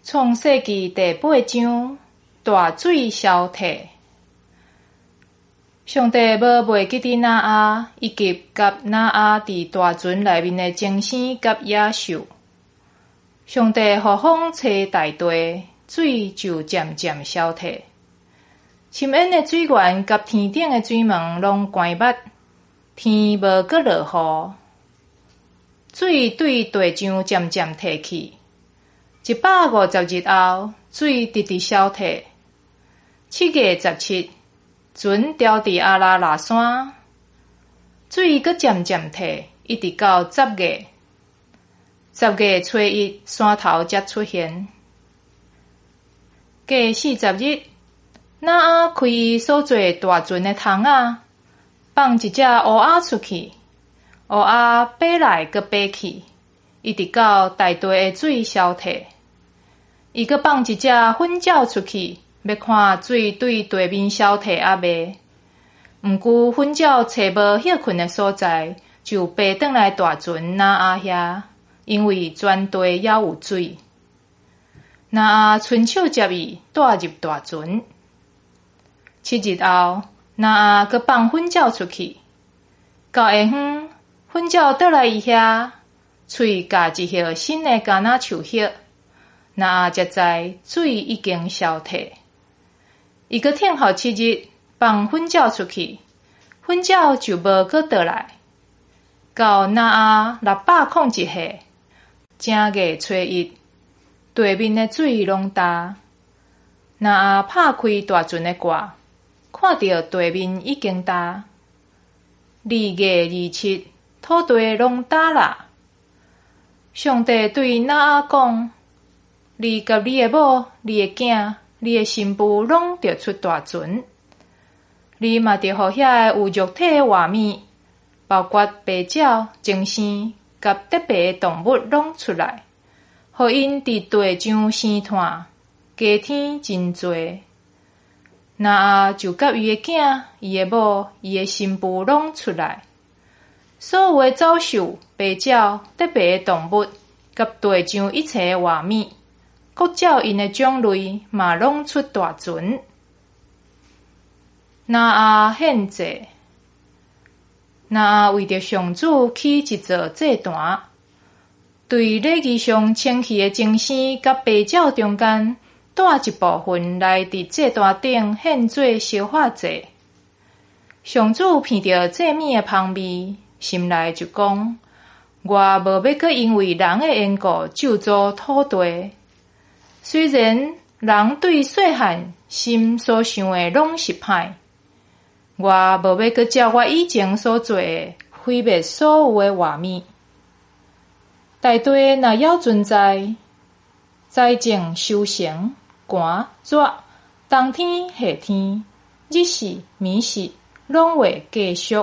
创世纪第8章大水消退。上帝要袂记伫那阿，以及甲那阿伫大船内面的精生甲野兽。上帝予风吹大地，水就渐渐消退。深渊的水源甲天顶的水门拢关闭，天无阁落雨，水对地上渐渐退去。150日后，水直直消退。7月17，船调伫阿拉腊山，水阁渐渐退，一直到10月。10月初1，山头才出现。过40日，那阿开伊所做大船的窗仔，放一只乌鸦出去，乌鸦飞来阁飞去，一直到大地的水消退。伊阁放一只粉鸟出去，要看水对地面消退啊未。毋久，粉鸟找无歇困的所在，就飞转来大船那阿遐，因为全地也有水。那阿伸手接伊，带入大船。7日后，那阿阁放粉鸟出去。到下昏，粉鸟倒来伊遐，喙夹一叶新的橄榄树叶。那阿才知水已经消退。伊阁等候7日，放粉鸟出去，粉鸟就无阁倒来。到那阿601岁，正月初1，地面的水拢干。那阿拍开大船的盖，看到地面已经干。2月27，土地拢干啦。上帝对那阿讲：你甲你的某、你的囝、你的新妇拢着出大船。你嘛着予遐有肉体的活物，包括白鸟、精生甲特别的动物拢出来，予因伫地上生炭，加添真多。那阿就甲伊的囝、伊的某、伊的新妇拢出来，所有的走兽、白鸟、特别的动物，甲地上一切的活物，各照因的种类嘛拢出大船。那阿献祭，那阿为着上主起一座祭坛，对礼仪上清气的精生甲白鸟中间，带一部分来伫祭坛顶献做烧化祭。上主闻着祭物的香味，心内就讲：我无要阁因为人的缘故咒诅土地。虽然人对细汉心所想的拢是歹，我无要阁照我以前所做的毁灭所有的活物。大地若还存在，灾症、收成、寒、热、冬天、夏天、日食、暝食，拢会继续。